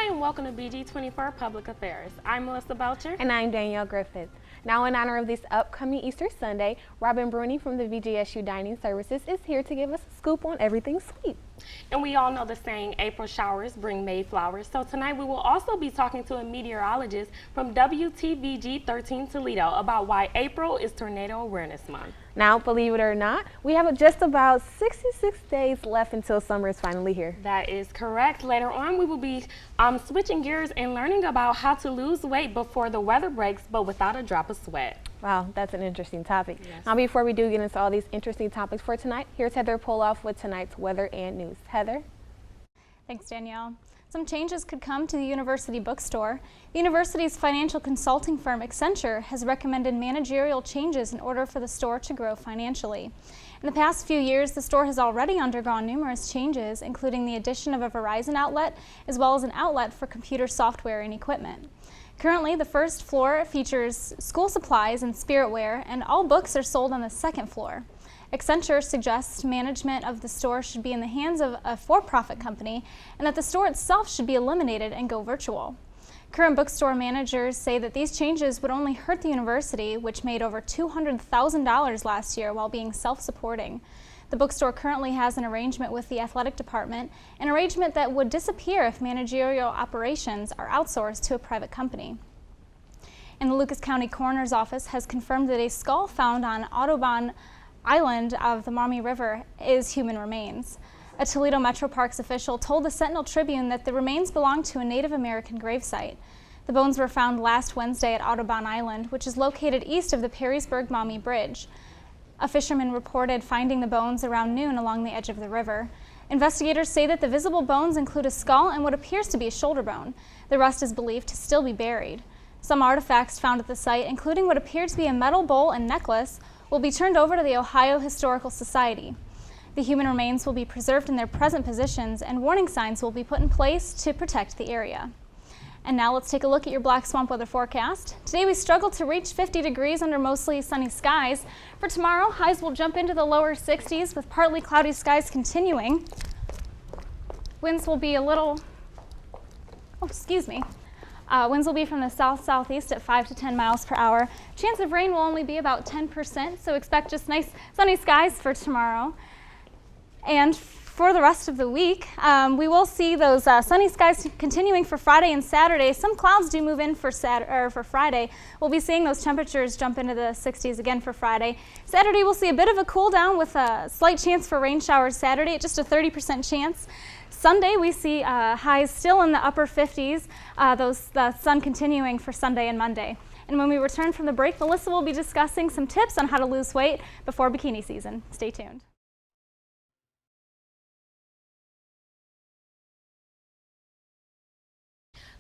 Hi, and welcome to BG24 Public Affairs. I'm Melissa Belcher. And I'm Danielle Griffith. Now, in honor of this upcoming Easter Sunday, Robin Bruni from the VGSU Dining Services is here to give us a scoop on everything sweet. And we all know the saying, April showers bring May flowers. So tonight we will also be talking to a meteorologist from WTVG 13 Toledo about why April is Tornado Awareness Month. Now, believe it or not, we have just about 66 days left until summer is finally here. That is correct. Later on, we will be switching gears and learning about how to lose weight before the weather breaks, but without a drop of sweat. Wow, that's an interesting topic. Yes. Now, before we do get into all these interesting topics for tonight, here's Heather Poloff with tonight's weather and news. Heather? Thanks, Danielle. Some changes could come to the university bookstore. The university's financial consulting firm Accenture has recommended managerial changes in order for the store to grow financially. In the past few years, the store has already undergone numerous changes, including the addition of a Verizon outlet, as well as an outlet for computer software and equipment. Currently, the first floor features school supplies and spiritware, and all books are sold on the second floor. Accenture suggests management of the store should be in the hands of a for-profit company and that the store itself should be eliminated and go virtual. Current bookstore managers say that these changes would only hurt the university, which made over $200,000 last year while being self-supporting. The bookstore currently has an arrangement with the athletic department, an arrangement that would disappear if managerial operations are outsourced to a private company. And the Lucas County Coroner's Office has confirmed that a skull found on Audubon Island of the Maumee River is human remains. A Toledo Metro Parks official told the Sentinel Tribune that the remains belong to a Native American gravesite. The bones were found last Wednesday at Audubon Island, which is located east of the Perrysburg-Maumee Bridge. A fisherman reported finding the bones around noon along the edge of the river. Investigators say that the visible bones include a skull and what appears to be a shoulder bone. The rest is believed to still be buried. Some artifacts found at the site, including what appeared to be a metal bowl and necklace, will be turned over to the Ohio Historical Society. The human remains will be preserved in their present positions, and warning signs will be put in place to protect the area. And now let's take a look at your Black Swamp weather forecast. Today we struggled to reach 50 degrees under mostly sunny skies. For tomorrow, highs will jump into the lower 60s with partly cloudy skies continuing. Winds will be winds will be from the south-southeast at 5 to 10 miles per hour. Chance of rain will only be about 10%, so expect just nice sunny skies for tomorrow. And for the rest of the week, we will see those sunny skies continuing for Friday and Saturday. Some clouds do move in for Friday. We'll be seeing those temperatures jump into the 60s again for Friday. Saturday, we'll see a bit of a cool down with a slight chance for rain showers Saturday at just a 30% chance. Sunday, we see highs still in the upper 50s, the sun continuing for Sunday and Monday. And when we return from the break, Melissa will be discussing some tips on how to lose weight before bikini season. Stay tuned.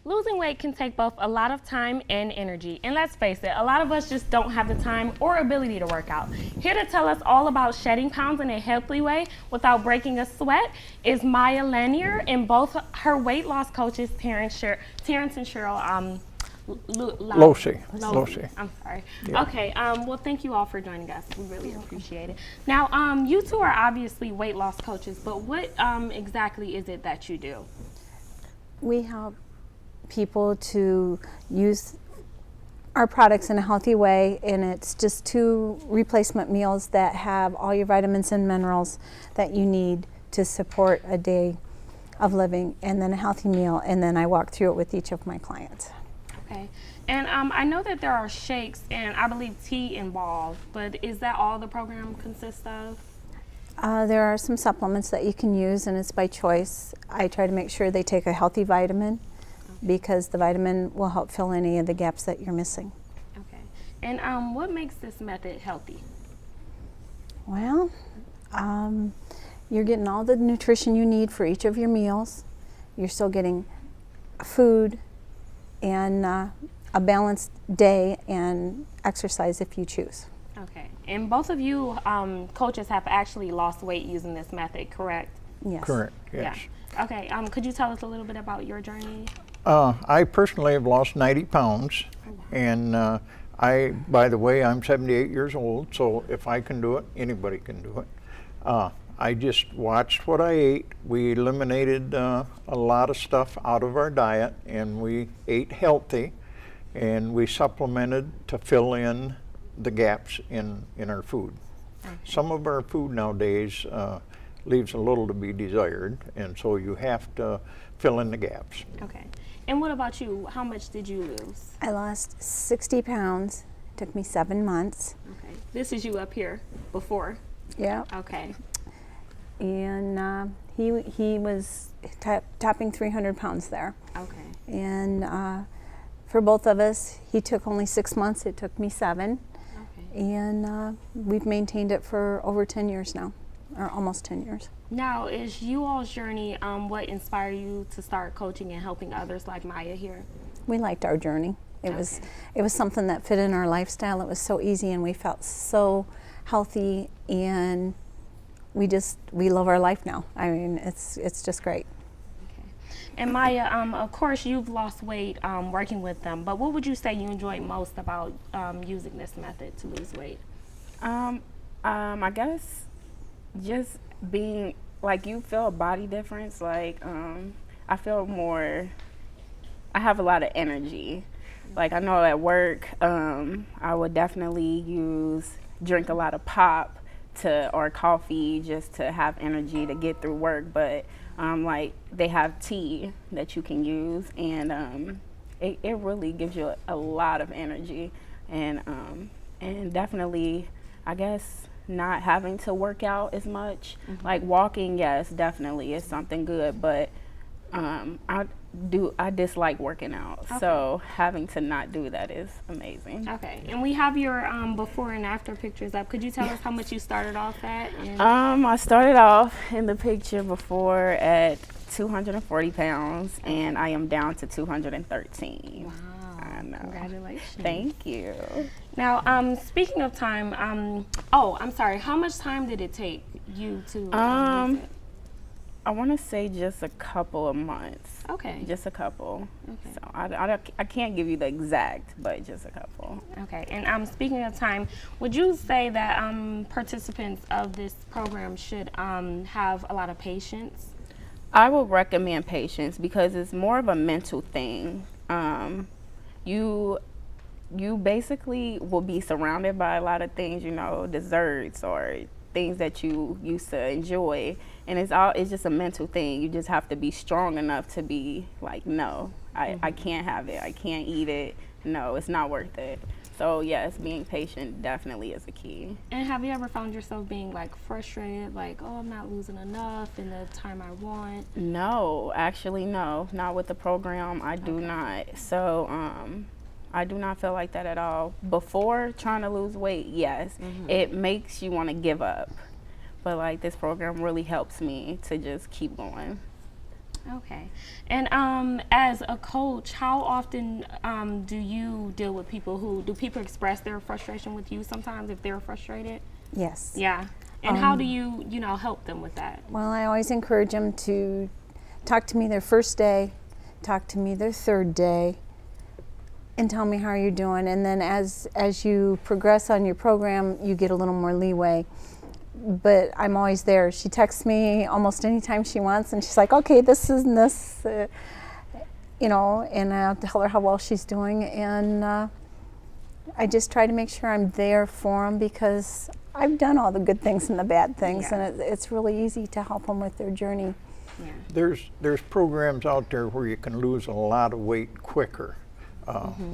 Losing weight can take both a lot of time and energy, and let's face it, a lot of us just don't have the time or ability to work out. Here to tell us all about shedding pounds in a healthy way without breaking a sweat is Maya Lanier, and both her weight loss coaches, Terrence and Cheryl Loshi. I'm sorry. Yeah. Okay, well, thank you all for joining us. We really appreciate it. Now, you two are obviously weight loss coaches, but what exactly is it that you do? We help people to use our products in a healthy way, and it's just 2 replacement meals that have all your vitamins and minerals that you need to support a day of living, and then a healthy meal, and then I walk through it with each of my clients. Okay, and I know that there are shakes and I believe tea involved, but is that all the program consists of? There are some supplements that you can use, and it's by choice. I try to make sure they take a healthy vitamin, because the vitamin will help fill any of the gaps that you're missing. Okay. And what makes this method healthy? Well, you're getting all the nutrition you need for each of your meals. You're still getting food and a balanced day and exercise if you choose. Okay. And both of you coaches have actually lost weight using this method, correct? Yes. Correct, yes. Yeah. Okay. Could you tell us a little bit about your journey? I personally have lost 90 pounds, and by the way, I'm 78 years old, so if I can do it, anybody can do it. I just watched what I ate. We eliminated a lot of stuff out of our diet, and we ate healthy, and we supplemented to fill in the gaps in our food. Okay. Some of our food nowadays leaves a little to be desired, and so you have to fill in the gaps. Okay. And what about you? How much did you lose? I lost 60 pounds. It took me 7 months. Okay. This is you up here before. Yeah. Okay. And he was topping 300 pounds there. Okay. And for both of us, he took only 6 months. It took me 7. Okay. And we've maintained it for over 10 years now, or almost 10 years. Now, is you all's journey what inspired you to start coaching and helping others like Maya here? We liked our journey. It was something that fit in our lifestyle. It was so easy, and we felt so healthy, and we love our life now. I mean, it's just great. Okay. And Maya, of course, you've lost weight working with them, but what would you say you enjoyed most about using this method to lose weight? I guess just being, like, you feel a body difference. Like, I feel more, I have a lot of energy. Like, I know at work, I would definitely drink a lot of pop or coffee just to have energy to get through work. But like, they have tea that you can use, and it really gives you a lot of energy. And definitely, I guess, not having to work out as much. Mm-hmm. Like, walking, yes, definitely is something good, but I dislike working out. Okay. So having to not do that is amazing. Okay, and we have your before and after pictures up. Could you tell us how much you started off at? And I started off in the picture before at 240 pounds, and I am down to 213. wow, I know. congratulations. Thank you. Now, speaking of time, oh, I'm sorry. How much time did it take you to lose it? I want to say just a couple of months. Okay. Just a couple. Okay. So I can't give you the exact, but just a couple. Okay, and speaking of time, would you say that participants of this program should have a lot of patience? I would recommend patience because it's more of a mental thing. You basically will be surrounded by a lot of things, you know, desserts or things that you used to enjoy, and it's just a mental thing. You just have to be strong enough to be like, no, I can't have it, I can't eat it, no, it's not worth it. So yes, being patient definitely is a key. And have you ever found yourself being like frustrated, like, oh, I'm not losing enough in the time I want? No, actually no, not with the program. I do not. So I do not feel like that at all. Before trying to lose weight, yes, it makes you want to give up. But like, this program really helps me to just keep going. Okay. And as a coach, how often do you deal with people do people express their frustration with you sometimes if they're frustrated? Yes. Yeah. And how do you help them with that? Well, I always encourage them to talk to me their first day, talk to me their third day, and tell me how you're doing. And then as you progress on your program, you get a little more leeway. But I'm always there. She texts me almost anytime she wants, and she's like, okay, this is this, you know, and I'll tell her how well she's doing. And I just try to make sure I'm there for them because I've done all the good things and the bad things, Yeah. and it's really easy to help them with their journey. Yeah. There's programs out there where you can lose a lot of weight quicker.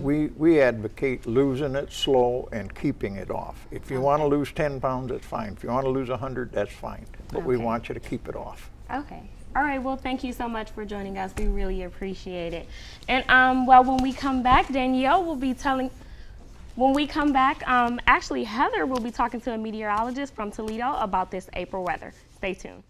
We advocate losing it slow and keeping it off. If you want to lose 10 pounds, that's fine. If you want to lose 100, that's fine. But we Okay. want you to keep it off. Okay. All right. Well, thank you so much for joining us. We really appreciate it. And well, when we come back, Danielle will be telling. When we come back, actually, Heather will be talking to a meteorologist from Toledo about this April weather. Stay tuned.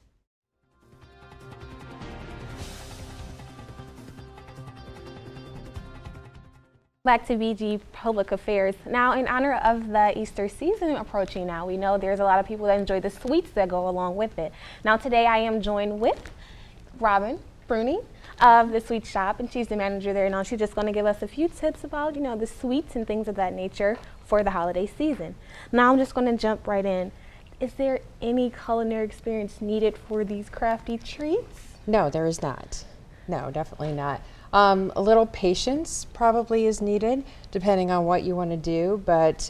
Back to BG Public Affairs. Now, in honor of the Easter season approaching now, we know there's a lot of people that enjoy the sweets that go along with it. Now, today I am joined with Robin Bruni of the Sweet Shop, and she's the manager there. Now, she's just going to give us a few tips about, you know, the sweets and things of that nature for the holiday season. Now, I'm just going to jump right in. Is there any culinary experience needed for these crafty treats? No, there is not. No, definitely not. A little patience probably is needed depending on what you want to do, but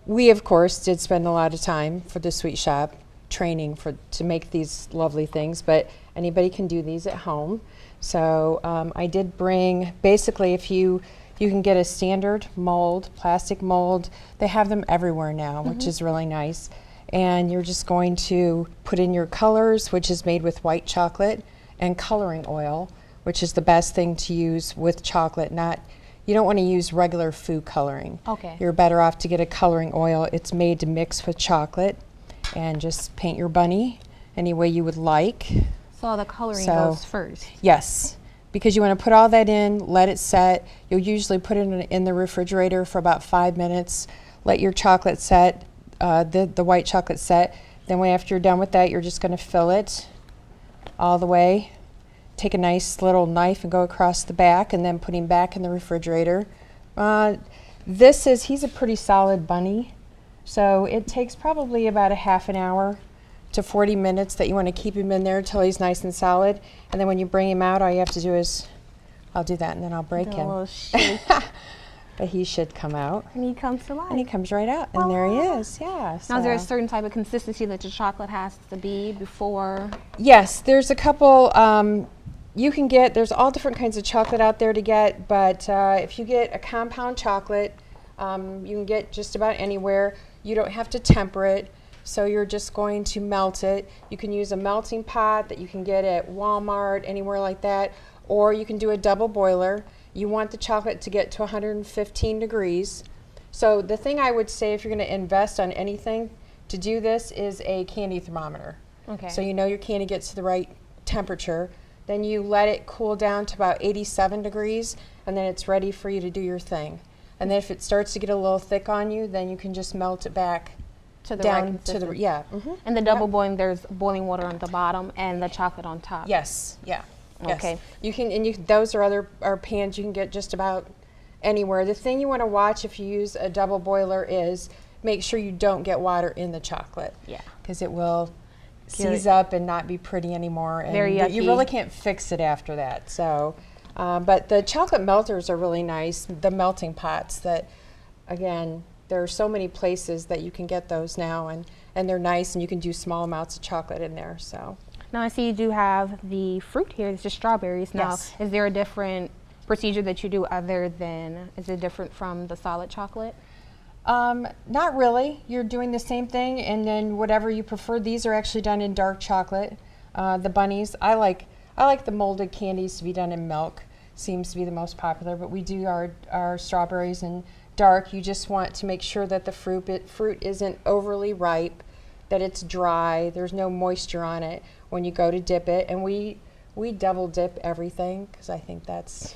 we of course did spend a lot of time for the sweet shop training to make these lovely things, but anybody can do these at home. So I did bring, basically if you can get a standard mold, plastic mold, they have them everywhere now, which is really nice. And you're just going to put in your colors, which is made with white chocolate, and coloring oil, which is the best thing to use with chocolate. You don't want to use regular food coloring. Okay. You're better off to get a coloring oil. It's made to mix with chocolate, and just paint your bunny any way you would like. So the coloring So- goes first. Yes, because you want to put all that in, let it set. You'll usually put it in the refrigerator for about 5 minutes. Let your chocolate set, the white chocolate set. Then after you're done with that, you're just going to fill it all the way. Take a nice little knife and go across the back, and then put him back in the refrigerator. He's a pretty solid bunny, so it takes probably about a half an hour to 40 minutes that you want to keep him in there until he's nice and solid. And then when you bring him out, all you have to do is, I'll do that and then I'll break Do a him. little shake, But he should come out. and he comes to life. And he comes right out, and there he is, yeah. Now, is there a so- certain type of consistency that your chocolate has to be before? Yes, there's a couple, you can get, there's all different kinds of chocolate out there to get, but if you get a compound chocolate, you can get just about anywhere. You don't have to temper it, so you're just going to melt it. You can use a melting pot that you can get at Walmart, anywhere like that, or you can do a double boiler. You want the chocolate to get to 115 degrees. So the thing I would say if you're going to invest on anything to do this is a candy thermometer. Okay. So you know your candy gets to the right temperature. Then you let it cool down to about 87 degrees, and then it's ready for you to do your thing. And then if it starts to get a little thick on you, then you can just melt it back To the right down to the, consistency. yeah. And the double boiling, there's boiling water on the bottom and the chocolate on top. Yes, yeah. Yes. Okay. You can, and those are pans you can get just about anywhere. The thing you want to watch if you use a double boiler is make sure you don't get water in the chocolate. Yeah. Because it will Get seize it. up and not be pretty anymore. And Very you yucky. really can't fix it after that. So, but the chocolate melters are really nice. The melting pots that, again, there are so many places that you can get those now, and they're nice, and you can do small amounts of chocolate in there. So. Now I see you do have the fruit here. It's just strawberries. Now, Yes. is there a different procedure that you do other than, is it different from the solid chocolate? Not really. You're doing the same thing, and then whatever you prefer. These are actually done in dark chocolate. The bunnies, I like the molded candies to be done in milk. Seems to be the most popular, but we do our strawberries in dark. You just want to make sure that the fruit isn't overly ripe, that it's dry. There's no moisture on it when you go to dip it, and we double dip everything because I think that's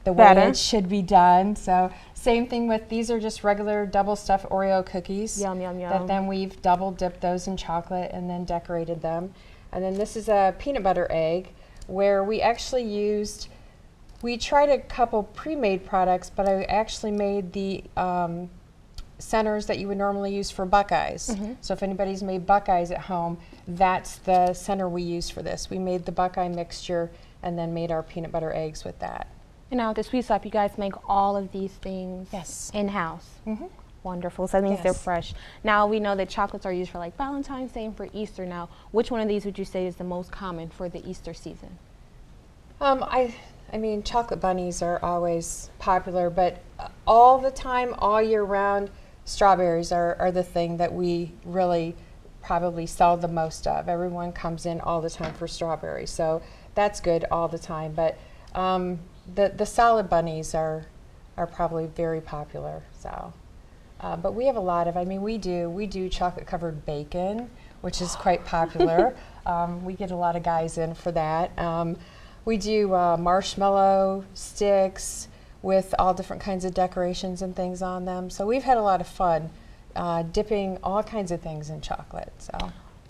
the way Better. it should be done. So same thing with these are just regular double stuffed Oreo cookies. Yum, yum, yum. That then we've double dipped those in chocolate and then decorated them. And then this is a peanut butter egg where we actually we tried a couple pre-made products, but I actually made the centers that you would normally use for Buckeyes. So if anybody's made Buckeyes at home, that's the center we use for this. We made the Buckeye mixture and then made our peanut butter eggs with that. And now with the sweet shop, you guys make all of these things Yes. in-house. Mhm. Wonderful. So that means they're Yes. fresh. Now we know that chocolates are used for like Valentine's Day and for Easter. Now, which one of these would you say is the most common for the Easter season? I mean, chocolate bunnies are always popular, but all the time, all year round, strawberries are the thing that we really probably sell the most of. Everyone comes in all the time for strawberries, so that's good all the time. But the solid bunnies are probably very popular. So, but we have a lot of. I mean, we do chocolate covered bacon, which is quite popular. We get a lot of guys in for that. We do marshmallow sticks with all different kinds of decorations and things on them. So we've had a lot of fun dipping all kinds of things in chocolate. So.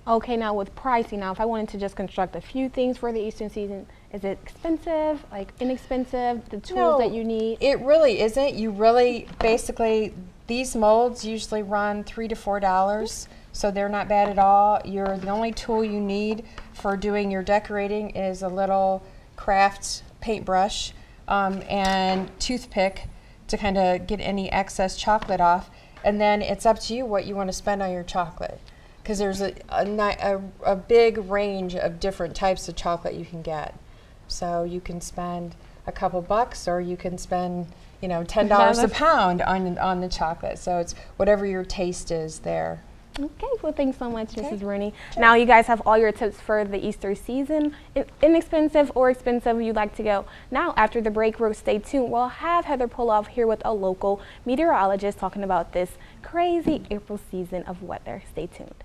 Okay, now with pricing, now if I wanted to just construct a few things for the Easter season, is it expensive, like inexpensive, the tools that you need? It really isn't. You really, basically, These molds usually run $3 to $4, so they're not bad at all. The only tool you need for doing your decorating is a little craft paintbrush and toothpick to kind of get any excess chocolate off. And then it's up to you what you want to spend on your chocolate, because there's a big range of different types of chocolate you can get. So you can spend a couple bucks, or you can spend, you know, $10 a pound on the chocolate. So it's whatever your taste is there. Okay, well, thanks so much, Mrs. Rooney. Sure. Now you guys have all your tips for the Easter season, inexpensive or expensive you'd like to go. Now, after the break, we'll stay tuned. We'll have Heather Poloff here with a local meteorologist talking about this crazy April season of weather. Stay tuned.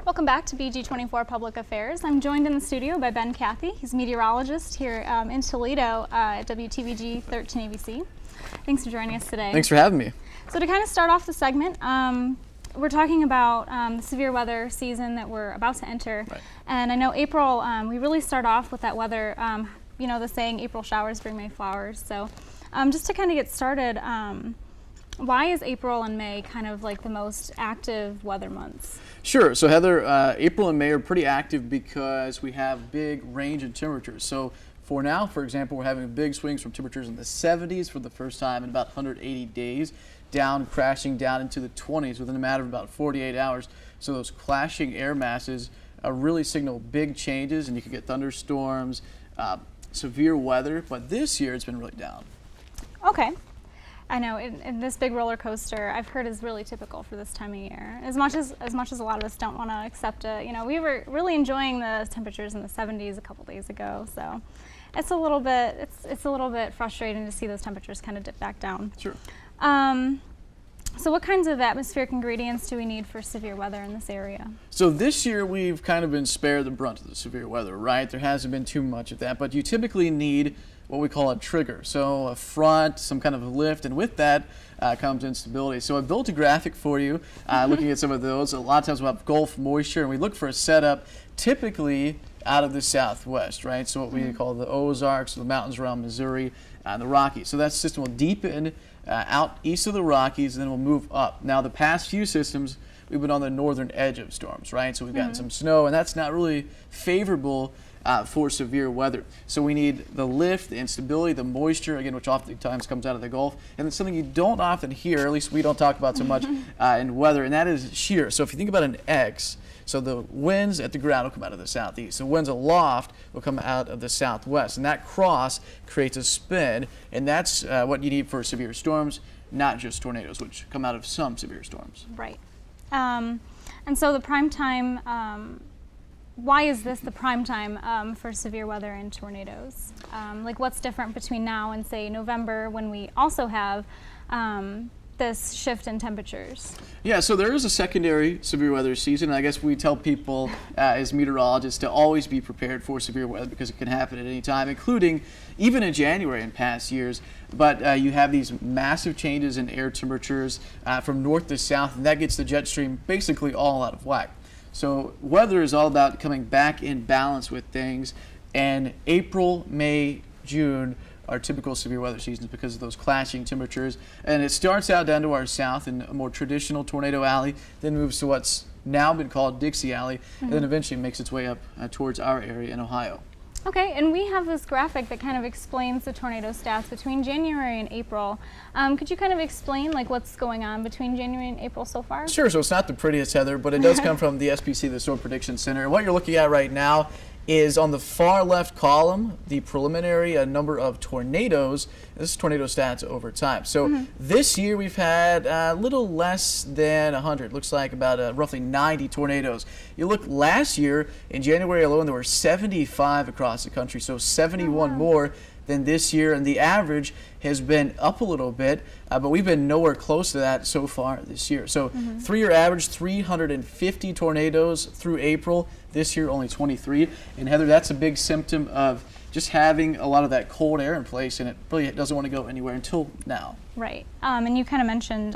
Welcome back to BG24 Public Affairs. I'm joined in the studio by Ben Cathy. He's a meteorologist here in Toledo at WTVG 13 ABC. Thanks for joining us today. Thanks for having me. So to kind of start off the segment, we're talking about the severe weather season that we're about to enter. Right. And I know April, we really start off with that weather, you know, the saying, April showers bring May flowers. So just to kind of get started, why is April and May kind of like the most active weather months? Sure. So Heather, April and May are pretty active because we have big range in temperatures. So for now, for example, we're having big swings from temperatures in the 70s for the first time in about 180 days, crashing down into the 20s within a matter of about 48 hours. So those clashing air masses really signal big changes, and you can get thunderstorms, severe weather. But this year, it's been really down. Okay. I know, in this big roller coaster, I've heard is really typical for this time of year. As much as a lot of us don't want to accept it, you know, we were really enjoying the temperatures in the 70s a couple days ago, so it's a little bit frustrating to see those temperatures kind of dip back down. Sure. So what kinds of atmospheric ingredients do we need for severe weather in this area? So this year we've kind of been spared the brunt of the severe weather, right? There hasn't been too much of that, but you typically need what we call a trigger. So a front, some kind of a lift, and with that comes instability. So I built a graphic for you looking at some of those. A lot of times we'll have Gulf moisture, and we look for a setup typically out of the southwest, right? So what we call the Ozarks, the mountains around Missouri, and the Rockies. So that system will deepen out east of the Rockies, and then we'll move up. Now the past few systems, we've been on the northern edge of storms, right? So we've gotten some snow, and that's not really favorable for severe weather. So we need the lift, the instability, the moisture, again, which oftentimes comes out of the Gulf. And then something you don't often hear, or at least we don't talk about so much in weather, and that is shear. So if you think about an X, so the winds at the ground will come out of the southeast. The winds aloft will come out of the southwest. And that cross creates a spin, and that's what you need for severe storms, not just tornadoes, which come out of some severe storms. Right. And so the prime time, why is this the prime time for severe weather and tornadoes? Like what's different between now and say November, when we also have this shift in temperatures? Yeah, so there is a secondary severe weather season. I guess we tell people as meteorologists to always be prepared for severe weather because it can happen at any time, including even in January in past years. But you have these massive changes in air temperatures from north to south, and that gets the jet stream basically all out of whack. So weather is all about coming back in balance with things, and April, May, June are typical severe weather seasons because of those clashing temperatures. And it starts out down to our south in a more traditional tornado alley, then moves to what's now been called Dixie Alley, and then eventually makes its way up towards our area in Ohio. Okay, and we have this graphic that kind of explains the tornado stats between January and April. Could you kind of explain like what's going on between January and April so far? Sure, so it's not the prettiest, Heather, but it does come from the SPC, the Storm Prediction Center. And what you're looking at right now is on the far left column, the preliminary number of tornadoes. This is tornado stats over time. So this year we've had a little less than 100. Looks like about roughly 90 tornadoes. You look last year, in January alone, there were 75 across the country, so 71 more than this year, and the average has been up a little bit, but we've been nowhere close to that so far this year. So 3-year average, 350 tornadoes through April. This year, only 23. And Heather, that's a big symptom of just having a lot of that cold air in place, and it really doesn't want to go anywhere until now. Right. And you kind of mentioned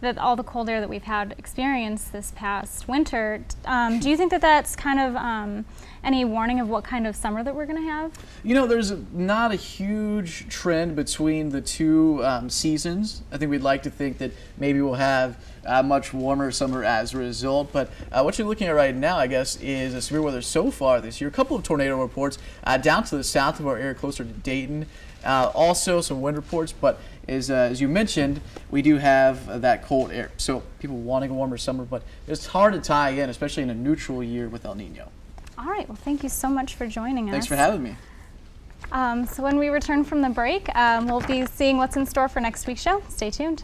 that all the cold air that we've had experienced this past winter. Do you think that that's kind of any warning of what kind of summer that we're going to have? You know, there's not a huge trend between the two seasons. I think we'd like to think that maybe we'll have a much warmer summer as a result. But what you're looking at right now, I guess, is a severe weather so far this year. A couple of tornado reports down to the south of our area, closer to Dayton. Also some wind reports, but as you mentioned, we do have that cold air. So people wanting a warmer summer, but it's hard to tie in, especially in a neutral year with El Nino. All right, well, thank you so much for joining us. Thanks for having me. So when we return from the break, we'll be seeing what's in store for next week's show. Stay tuned.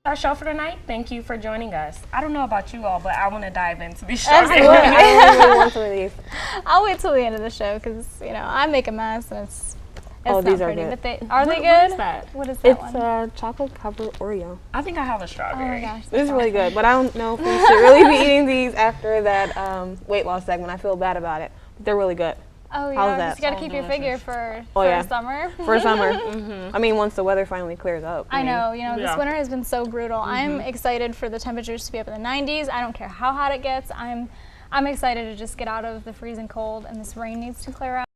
Our show for tonight. Thank you for joining us. I don't know about you all, but I want to dive into these shows. I really want some of these. I'll wait till the end of the show because I make a mess and it's not these are pretty. good. But are they good? What is that? What is that It's one? chocolate covered Oreo. I think I have a Oh strawberry. my gosh. This is really good, but I don't know if we should really be eating these after that weight loss segment. I feel bad about it. But they're really good. Oh How's yeah, that? you got to keep your figure for yeah. summer. For summer. I mean, once the weather finally clears up. I know, this Yeah. winter has been so brutal. I'm excited for the temperatures to be up in the 90s. I don't care how hot it gets. I'm excited to just get out of the freezing cold, and this rain needs to clear out.